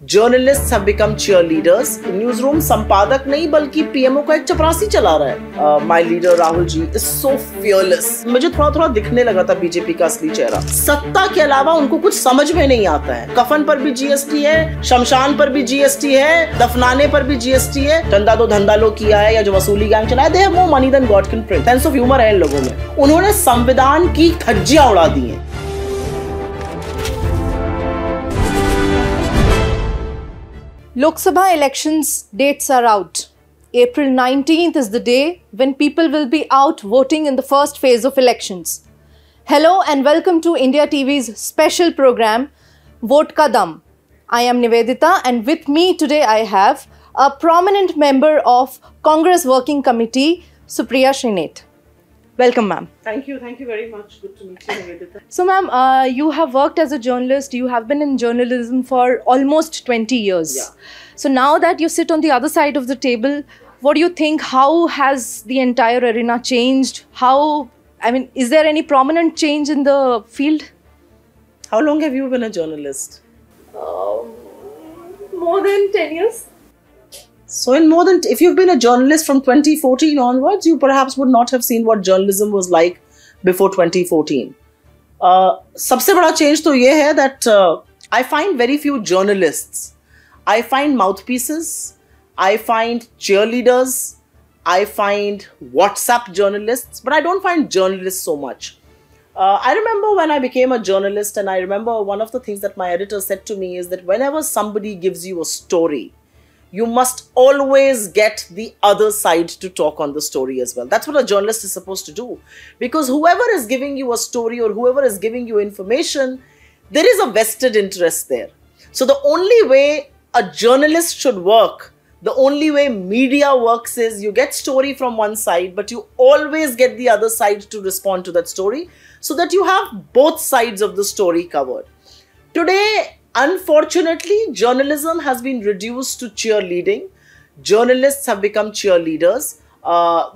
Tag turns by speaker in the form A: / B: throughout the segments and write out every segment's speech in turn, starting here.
A: Journalists have become cheerleaders. Newsroom संपादक नहीं बल्कि पीएमओ का एक चपरासी चला रहा है. My leader Rahul ji is so fearless. मुझे थोड़ा दिखने लगा था बीजेपी का असली चेहरा. सत्ता के अलावा उनको कुछ समझ में नहीं आता है. कफन पर भी जीएसटी है, शमशान पर भी जीएसटी है, दफनाने पर भी जीएसटी है. चंदा तो धंधा लो किया है या जो वसूली गैंग चलाया, they have more money than God can print. Sense of humor है इन लोगों में. उन्होंने संविधान की धज्जियां उड़ा दी हैं.
B: Lok Sabha elections dates are out. April 19th is the day when people will be out voting in the first phase of elections. Hello and welcome to India TV's special program, Vote Ka Dam. I am Nivedita and with me today I have a prominent member of Congress Working Committee, Supriya Shrinate. Welcome, ma'am.
A: Thank you very much. Good to meet you, Nivedita.
B: So, ma'am, you have worked as a journalist. You have been in journalism for almost 20 years.
A: Yeah.
B: So now that you sit on the other side of the table, what do you think? How has the entire arena changed? Is there any prominent change in the field?
A: How long have you been a journalist?
B: More than 10 years.
A: So if you've been a journalist from 2014 onwards, you perhaps would not have seen what journalism was like before 2014. सबसे बड़ा change तो ये है that I find very few journalists. I find mouthpieces, I find cheerleaders, I find WhatsApp journalists, but I don't find journalists so much. I remember when I became a journalist, and I remember one of the things that my editor said to me is that whenever somebody gives you a story, you must always get the other side to talk on the story as well. That's what a journalist is supposed to do. Because whoever is giving you a story or whoever is giving you information, there is a vested interest there. So the only way a journalist should work, the only way media works is you get story from one side, but you always get the other side to respond to that story so that you have both sides of the story covered. Today, unfortunately, journalism has been reduced to cheerleading. Journalists have become cheerleaders.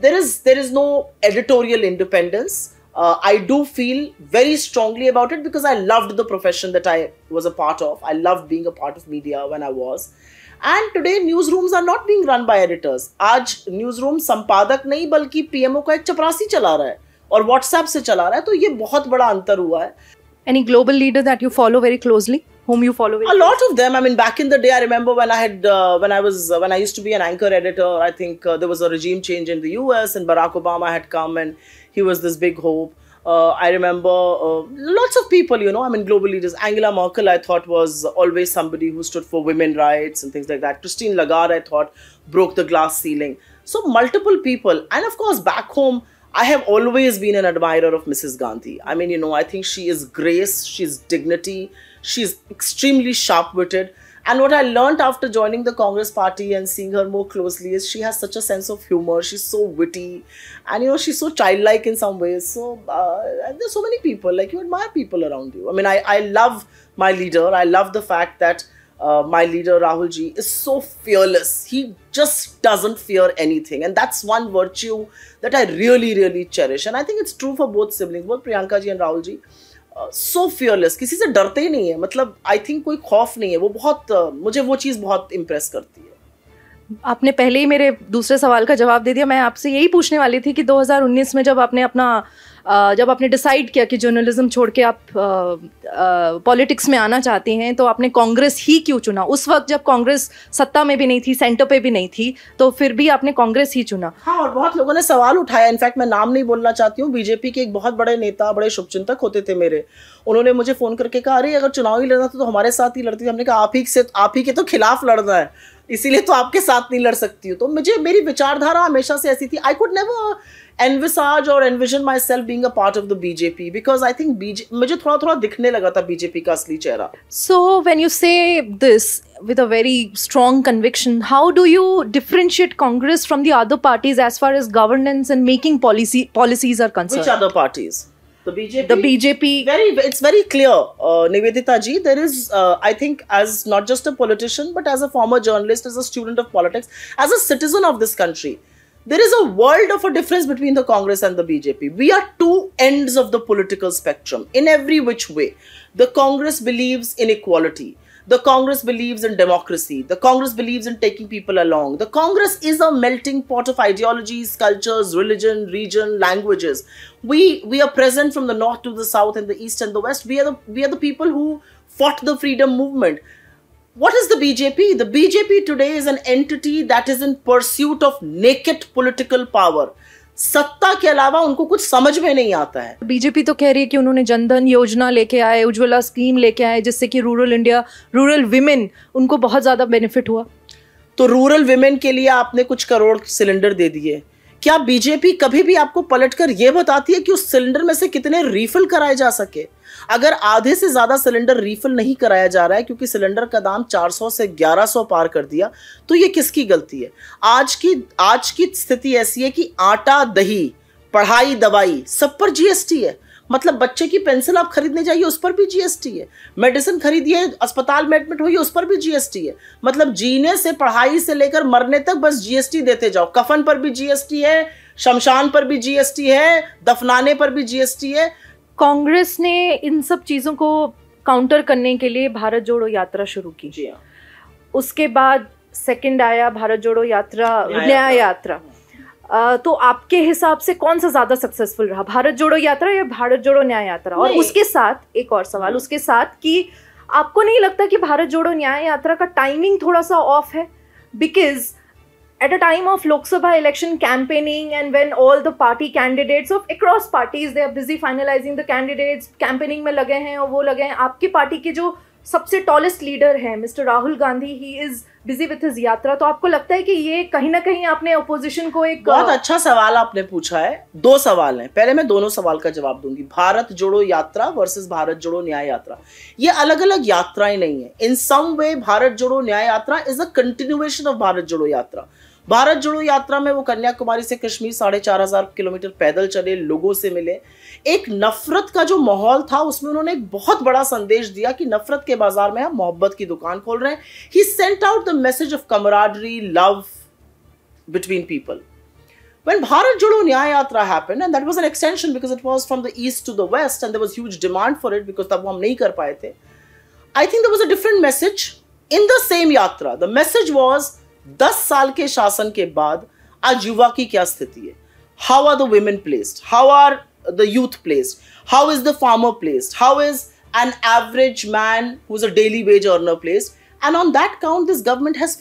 A: There is no editorial independence. I do feel very strongly about it because I loved the profession that I was a part of. I loved being a part of media when I was. And today newsrooms are not being run by editors. आज newsroom संपादक नहीं बल्कि PMO का एक चपरासी चला रहा है और WhatsApp से चला रहा है. तो ये बहुत बड़ा अंतर हुआ है.
B: Any global leader that you follow very closely? Whom you follow very
A: closely? A lot of them. I mean, back in the day, I remember when I used to be an anchor editor. I think there was a regime change in the US and Barack Obama had come and he was this big hope. I remember lots of people, global leaders. Angela Merkel, I thought, was always somebody who stood for women rights and things like that. Christine Lagarde, I thought, broke the glass ceiling. So multiple people. And of course, back home, I have always been an admirer of Mrs. Gandhi. I mean, I think she is grace, she's dignity, she's extremely sharp-witted. And what I learned after joining the Congress party and seeing her more closely is she has such a sense of humor. She's so witty and, she's so childlike in some ways. So there's so many people, like you admire people around you. I mean, I love my leader. I love the fact that my leader Rahul ji is so fearless. He just doesn't fear anything. And that's one virtue that I really cherish. And I think it's true for both siblings, both Priyanka ji and Rahul ji. So fearless, किसी से डरते ही नहीं है. मतलब I think कोई खौफ नहीं है. वो बहुत मुझे वो चीज़ बहुत इम्प्रेस करती है.
B: आपने पहले ही मेरे दूसरे सवाल का जवाब दे दिया. मैं आपसे यही पूछने वाली थी कि 2019 में जब आपने डिसाइड किया कि जर्नलिज्म छोड़ के आप पॉलिटिक्स में आना चाहते हैं तो आपने कांग्रेस ही क्यों चुना? उस वक्त जब कांग्रेस सत्ता में भी नहीं थी, सेंटर पे भी नहीं थी, तो फिर भी आपने कांग्रेस ही चुना.
A: हाँ, और बहुत लोगों ने सवाल उठाया. इनफैक्ट मैं नाम नहीं बोलना चाहती हूँ. बीजेपी के एक बहुत बड़े नेता, बड़े शुभचिंतक होते थे मेरे. उन्होंने मुझे फोन करके कहा, अरे अगर चुनाव ही लड़ना था तो हमारे साथ ही लड़ती. हमने कहा आप ही के तो खिलाफ लड़ना है, इसीलिए तो आपके साथ नहीं लड़ सकती हूँ. तो मेरी विचारधारा हमेशा से ऐसी थी. I could never envisage or envision myself being a part of the BJP because I think मुझे थोड़ा दिखने लगा था बीजेपी का असली चेहरा.
B: So when you say this with a very strong conviction, how do you differentiate Congress from the other parties as far as governance and making policies are concerned?
A: Which other parties? The BJP?
B: The BJP.
A: It's very clear, Nivedita ji. There is, I think, as not just a politician, but as a former journalist, as a student of politics, as a citizen of this country, there is a world of a difference between the Congress and the BJP. We are two ends of the political spectrum in every which way. The Congress believes in equality. The Congress believes in democracy. The Congress believes in taking people along. The Congress is a melting pot of ideologies, cultures, religion, region, languages. We are present from the north to the south and the east and the west. We are the people who fought the freedom movement. What is the BJP? The BJP today is an entity that is in pursuit of naked political power. सत्ता के अलावा उनको कुछ समझ में नहीं आता है।
B: बीजेपी तो कह रही है कि उन्होंने जनधन योजना लेके आए, उज्ज्वला स्कीम लेके आए, जिससे कि रूरल विमेन उनको बहुत ज्यादा बेनिफिट हुआ।
A: तो रूरल विमेन के लिए आपने कुछ करोड़ सिलेंडर दे दिए। क्या बीजेपी कभी भी आपको पलटकर यह बताती है कि उस सिलेंडर में से कितने रिफिल कराए जा सके? अगर आधे से ज्यादा सिलेंडर रिफिल नहीं कराया जा रहा है क्योंकि सिलेंडर का दाम 400 से 1100 पार कर दिया, तो ये किसकी गलती है? आज की स्थिति ऐसी है कि आटा, दही, पढ़ाई, दवाई सब पर जीएसटी है। मतलब बच्चे की पेंसिल आप खरीदने जाइए उस पर भी जीएसटी है, मेडिसिन खरीदिए, अस्पताल में एडमिट होइए उस पर भी जीएसटी है। मतलब जीने से, पढ़ाई से लेकर मरने तक बस जीएसटी देते जाओ। कफन पर भी जीएसटी है, शमशान पर भी जीएसटी है, दफनाने पर भी जीएसटी है।
B: कांग्रेस ने इन सब चीज़ों को काउंटर करने के लिए भारत जोड़ो यात्रा शुरू की।
A: जी हाँ।
B: उसके बाद सेकंड आया भारत जोड़ो यात्रा, न्याय यात्रा। तो आपके हिसाब से कौन सा ज़्यादा सक्सेसफुल रहा, भारत जोड़ो यात्रा या भारत जोड़ो न्याय यात्रा? और उसके साथ एक और सवाल उसके साथ कि आपको नहीं लगता कि भारत जोड़ो न्याय यात्रा का टाइमिंग थोड़ा सा ऑफ है? Because at a time of Lok Sabha election campaigning and when all the party candidates of across parties they are busy finalizing the candidates, campaigning में लगे हैं और वो लगे हैं, आपकी पार्टी के जो सबसे टॉलेस्ट लीडर हैं mister Rahul Gandhi, he is busy with his यात्रा। तो आपको लगता है कि ये कहीं ना कहीं आपने अपोजिशन को एक
A: बहुत अच्छा सवाल आपने पूछा है। दो सवाल हैं, पहले मैं दोनों सवाल का जवाब दूंगी। भारत जोड़ो यात्रा वर्सेस भारत जोड़ो न्याय यात्रा, ये अलग अलग यात्राएं नहीं है। इन सम वे भारत जोड़ो न्याय यात्रा is a continuation of Bharat Jodo यात्रा। भारत जोड़ो यात्रा में वो कन्याकुमारी से कश्मीर 4500 किलोमीटर पैदल चले, लोगों से मिले, एक नफरत का जो माहौल था उसमें उन्होंने एक बहुत बड़ा संदेश दिया कि नफरत के बाजार में हम मोहब्बत की दुकान खोल रहे हैं। He sent out the message of camaraderie, love between people. When Bharat Jodo Nyaya Yatra happened, and that was an extension because it was from the east to the west and there was huge demand for it because तब वो हम नहीं कर पाए थे, I think there was a different message in the same यात्रा. The message was 10 साल के शासन के बाद आज युवा की क्या स्थिति है? How are the women placed? How are the youth placed? How is the farmer placed? How is an average man who's a daily wage earner placed? And on that count, this government has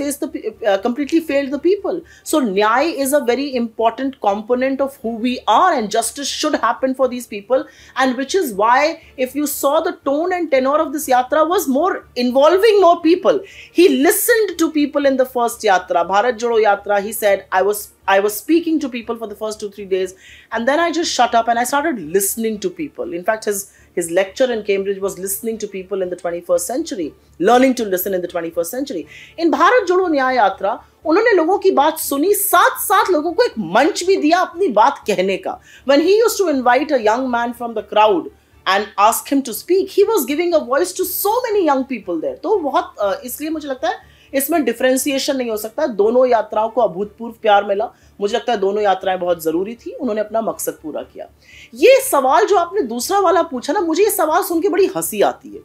A: completely failed the people. So Nyay is a very important component of who we are, and justice should happen for these people. And which is why, if you saw the tone and tenor of this yatra was more involving more people. He listened to people in the first yatra, Bharat Jodo Yatra. He said, I was speaking to people for the first 2-3 days, and then I just shut up and I started listening to people. In fact, his lecture in Cambridge was listening to people in the 21st century, learning to listen in the 21st century. In Bharat Jodo Nyaya Yatra, उन्होंने लोगों की बात सुनी, साथ लोगों को एक मंच भी दिया अपनी बात कहने का. When he used to invite a young man from the crowd and ask him to speak, he was giving a voice to so many young people there. तो बहुत इसलिए मुझे लगता है इसमें डिफरेंशिएशन नहीं हो सकता। दोनों यात्राओं को अभूतपूर्व प्यार मिला। मुझे लगता है दोनों यात्राएं बहुत जरूरी थी, उन्होंने अपना मकसद पूरा किया। ये सवाल जो आपने दूसरा वाला पूछा ना, मुझे ये सवाल सुन के बड़ी हंसी आती है।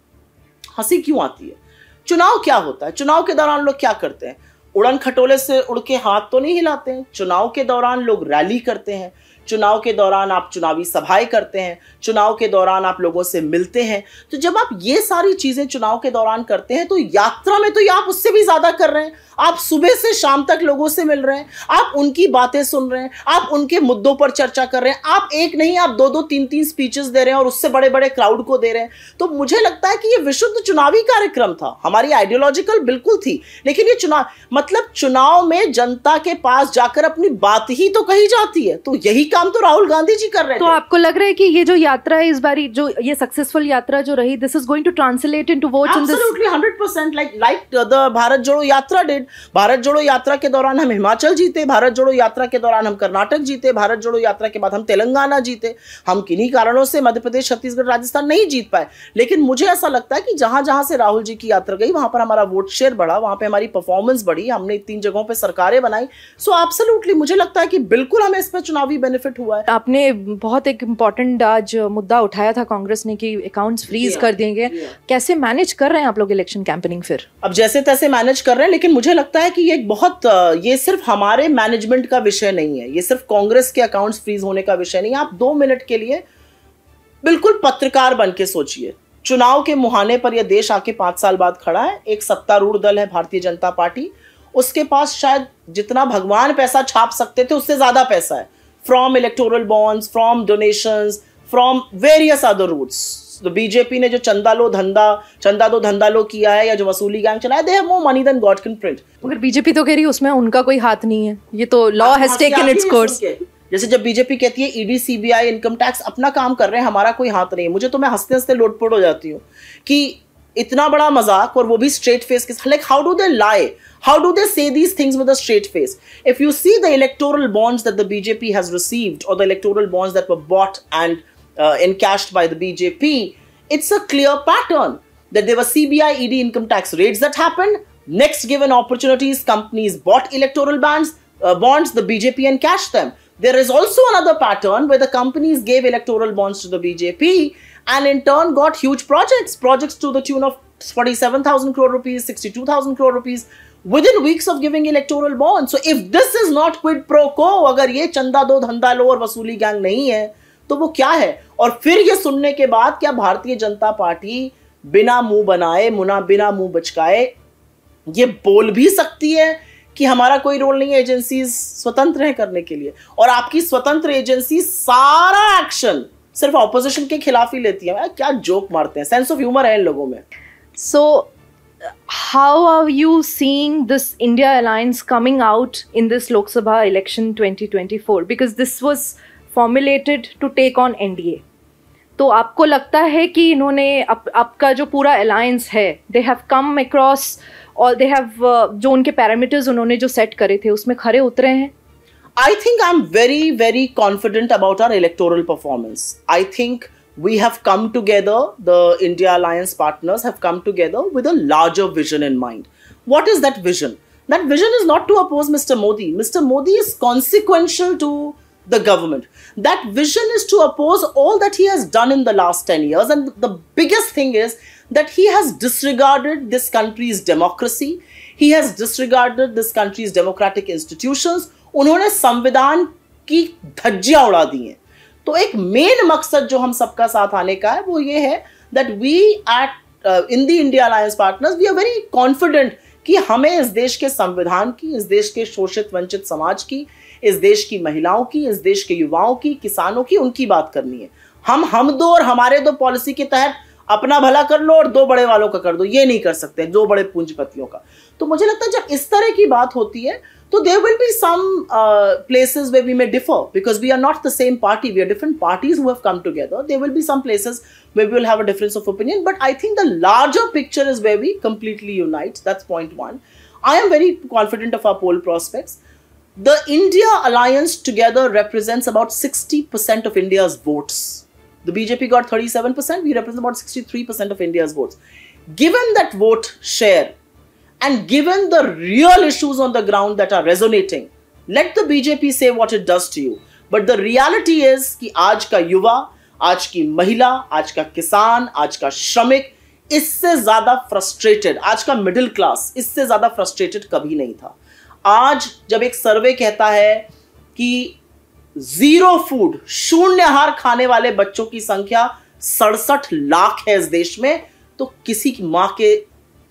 A: हंसी क्यों आती है? चुनाव क्या होता है? चुनाव के दौरान लोग क्या करते हैं? उड़न खटोले से उड़ के हाथ तो नहीं हिलाते हैं। चुनाव के दौरान लोग रैली करते हैं, चुनाव के दौरान आप चुनावी सभाएं करते हैं, चुनाव के दौरान आप लोगों से मिलते हैं। तो जब आप ये सारी चीजें चुनाव के दौरान करते हैं तो यात्रा में तो ये आप उससे भी ज्यादा कर रहे हैं। आप सुबह से शाम तक लोगों से मिल रहे हैं, आप उनकी बातें सुन रहे हैं, आप उनके मुद्दों पर चर्चा कर रहे हैं। आप एक नहीं, आप 2-2, 3-3 स्पीचेस दे रहे हैं और उससे बड़े बड़े क्राउड को दे रहे हैं। तो मुझे लगता है कि ये विशुद्ध चुनावी कार्यक्रम था। हमारी आइडियोलॉजिकल बिल्कुल थी, लेकिन ये चुनाव मतलब चुनाव में जनता के पास जाकर अपनी बात ही तो कही जाती है। तो यही काम तो राहुल गांधी जी कर रहे थे।
B: तो आपको लग रहा है कि ये जो यात्रा है इस बारी, जो ये सक्सेसफुल यात्रा जो रही, this is going to translate into votes in this?
A: Absolutely, 100%, like the Bharat Jodo Yatra did. Bharat Jodo Yatra के दौरान हम हिमाचल जीते, भारत जोड़ो यात्रा के दौरान हम कर्नाटक जीते, भारत जोड़ो यात्रा के बाद हम तेलंगाना जीते। हम किन्हीं कारणों से मध्य प्रदेश, छत्तीसगढ़, राजस्थान नहीं जीत पाए, लेकिन मुझे ऐसा लगता है कि जहां जहां से राहुल जी की यात्रा गई वहां पर हमारा वोट शेयर बढ़ा, वहां पे हमारी परफॉर्मेंस बढ़ी, हमने 3 जगहों पे सरकारें बनाई। सो एब्सोल्युटली मुझे लगता है कि बिल्कुल हमें इस पर चुनावी बेनिफिट हुआ है।
B: आपने बहुत एक इम्पॉर्टेंट आज मुद्दा उठाया था कांग्रेस ने कि अकाउंट्स फ्रीज कर देंगे। कैसे मैनेज कर रहे हैं आप लोग इलेक्शन कैंपेनिंग? फिर
A: अब जैसे तैसे मैनेज कर रहे हैं, लेकिन मुझे लगता है कि ये सिर्फ हमारे मैनेजमेंट का विषय नहीं है, ये सिर्फ कांग्रेस के अकाउंट्स फ्रीज होने का विषय नहीं है। आप 2 मिनट के लिए बिल्कुल पत्रकार बन के सोचिए, चुनाव के मुहाने पर यह देश आके 5 साल बाद खड़ा है, एक सत्तारूढ़ दल है भारतीय जनता पार्टी, उसके पास शायद जितना भगवान पैसा छाप सकते थे उससे ज्यादा पैसा है, from electoral bonds, from donations, from various other routes. तो बीजेपी ने जो चंदा दो धंधा लो किया है या जो वसूली गैंग चलाया, they have more money than God can print.
B: मगर बीजेपी तो कह रही है उसमें उनका कोई हाथ नहीं है, ये तो law has taken its course.
A: जैसे जब बीजेपी कहती है ईडी, सीबीआई, इनकम टैक्स अपना काम कर रहे हैं, हमारा कोई हाथ नहीं है, मुझे तो मैं हंसते हंसते लोटपोट हो जाती हूँ कि इतना बड़ा मजाक, और वो भी स्ट्रेट फेस के साथ। Like how do they lie, how do they say these things with a straight face? If you see the electoral bonds that the BJP has received, or the electoral bonds that were bought and encashed by the BJP, it's a clear pattern that there were CBI, ED, income tax raids that happened. Next given opportunities, companies bought electoral bonds, the BJP encashed them. There is also another pattern where the companies gave electoral bonds to the BJP and in turn got huge projects to the tune of 47,000 crore rupees, 62,000 crore rupees within weeks of giving electoral bonds. So if this is not quid pro quo, अगर ये चंदा दो धंधा लो और वसूली gang नहीं है तो वो क्या है? और फिर ये सुनने के बाद क्या भारतीय जनता पार्टी बिना मुंह बनाए, बिना मुंह बचकाए ये बोल भी सकती है कि हमारा कोई रोल नहीं है, एजेंसीज स्वतंत्र है करने के लिए? और आपकी स्वतंत्र एजेंसी सारा एक्शन सिर्फ ऑपोजिशन के खिलाफ ही लेती है। क्या जोक मारते हैं, सेंस ऑफ ह्यूमर है इन लोगों में।
B: So how are you seeing this India alliance coming out in this Lok Sabha election 2024? Because this was formulated to take on NDA. तो आपको लगता है कि इन्होंने आपका जो पूरा alliance है, they have come across और they have जो उनके parameters उन्होंने जो set करे थे उसमें खरे उतरे हैं?
A: I think I'm very, very confident about our electoral performance. I think we have come together, the India Alliance partners have come together with a larger vision in mind. What is that vision? That vision is not to oppose Mr. Modi. Mr. Modi is consequential to the government. That vision is to oppose all that he has done in the last 10 years. And the biggest thing is that he has disregarded this country's democracy. He has disregarded this country's democratic institutions. उन्होंने संविधान की धज्जियां उड़ा दी हैं। तो एक main मकसद जो हम सबका साथ आने का है वो ये है that we at in the India Alliance partners we are very confident कि हमें इस देश के संविधान की, इस देश के शोषित वंचित समाज की, इस देश की महिलाओं की, इस देश के युवाओं की, किसानों की, उनकी बात करनी है। हम दो और हमारे दो पॉलिसी के तहत अपना भला कर लो और 2 बड़े वालों का कर दो, ये नहीं कर सकते, 2 बड़े पूंजीपतियों का। तो मुझे लगता है जब इस तरह की बात होती है तो there will be some places where we may differ because we are not the same party. We are different parties who have come together. There will be some places where we will have a difference of opinion. But I think the larger picture is where we completely unite. That's point one. I am very confident of our poll prospects. The India Alliance together represents about 60% of India's votes. The BJP got 37%. We represent about 63% of India's votes. Given that vote share, and given the real issues on the ground that are resonating, let the BJP say what it does to you. But the reality is कि आज का युवा, आज की महिला, आज का किसान, आज का श्रमिक इससे ज्यादा फ्रस्ट्रेटेड, आज का मिडिल क्लास इससे ज्यादा फ्रस्ट्रेटेड कभी नहीं था। आज जब एक सर्वे कहता है कि 0 फूड, शून्य आहार खाने वाले बच्चों की संख्या 67 लाख है इस देश में, तो किसी की मां के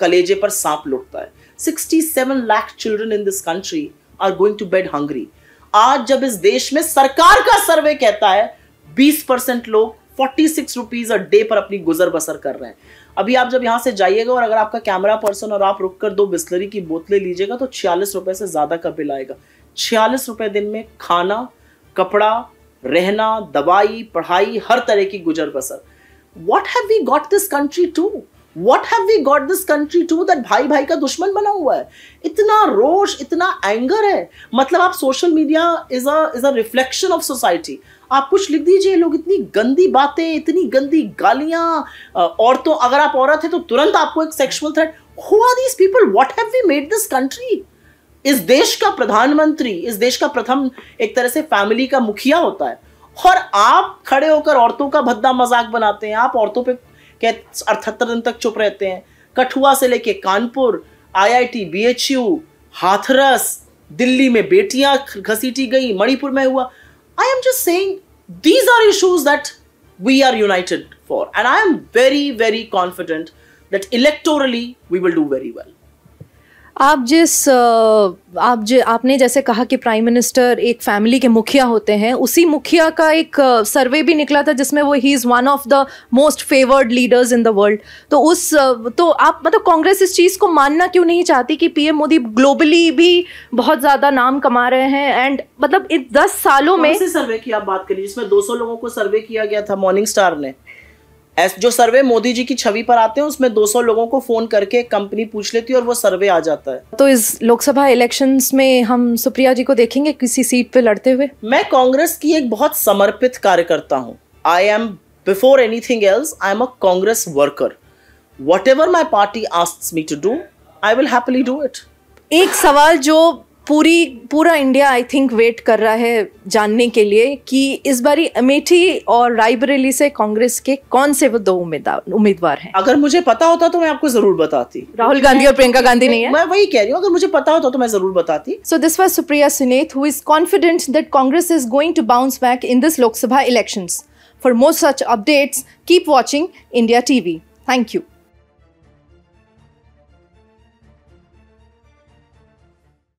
A: कलेजे पर सांप लुटता है। 67 lakh children in this country are going to bed hungry. आज जब इस देश में सरकार का सर्वे कहता है 20% लोग 46 रुपीज अ डे पर अपनी गुजर बसर कर रहे हैं। अभी आप जब यहां से जाइएगा और अगर आपका कैमरा पर्सन और आप रुककर 2 बिस्लरी की बोतलें लीजिएगा तो 46 रुपए से ज्यादा का बिल आएगा। 46 रुपए दिन में खाना, कपड़ा, रहना, दवाई, पढ़ाई, हर तरह की गुजर बसर। What have we got this country to? What have we got this country to that भाई भाई का दुश्मन बना हुआ है? इतना रोष, इतना एंगर है. मतलब आप social media is a reflection of society. आप कुछ लिख दीजिए, लोग इतनी गंदी बातें, इतनी गंदी गालियां, औरतों, अगर आप औरत है तो तुरंत आपको एक sexual threat. Who are these people? What have we made this country? इस देश का प्रधानमंत्री, इस देश का प्रथम एक तरह से फैमिली का मुखिया होता है, और आप खड़े होकर औरतों का भद्दा मजाक बनाते हैं. आप औरतों पे 78 दिन तक चुप रहते हैं. कठुआ से लेके कानपुर, IIT, BHU, हाथरस, दिल्ली में बेटियां घसीटी गई, मणिपुर में हुआ. I am just saying these are issues that we are united for, and I am very, very confident that electorally we will do very well.
B: आपने जैसे कहा कि प्राइम मिनिस्टर एक फैमिली के मुखिया होते हैं, उसी मुखिया का एक सर्वे भी निकला था जिसमें वो he is one of the most favoured leaders in the world. तो आप मतलब कांग्रेस इस चीज़ को मानना क्यों नहीं चाहती कि पीएम मोदी ग्लोबली भी बहुत ज़्यादा नाम कमा रहे हैं? एंड मतलब इन 10 सालों में
A: सर्वे की आप बात करिए जिसमें 200 लोगों को सर्वे किया गया था मॉर्निंग स्टार ने. जो सर्वे मोदी जी की छवि पर आते हैं उसमें 200 लोगों को फोन करके कंपनी पूछ लेती है और वो सर्वे आ जाता है.
B: तो इस लोकसभा इलेक्शंस में हम सुप्रिया जी को देखेंगे किसी सीट पे लड़ते हुए?
A: मैं कांग्रेस की एक बहुत समर्पित कार्यकर्ता हूं. I am before anything else I am a Congress worker. Whatever my party asks me to do I will happily do it. एक
B: सवाल जो पूरा इंडिया आई थिंक वेट कर रहा है जानने के लिए कि इस बारी अमेठी और रायबरेली से कांग्रेस के कौन से वो 2 उम्मीदवार हैं?
A: अगर मुझे पता होता तो मैं आपको जरूर बताती.
B: राहुल गांधी और प्रियंका गांधी नहीं है?
A: मैं वही कह रही हूँ, अगर मुझे पता होता तो मैं जरूर बताती.
B: So this was Supriya Shrinate, who is confident that Congress is going to bounce back in this Lok Sabha elections. For more such updates keep watching India TV. Thank you.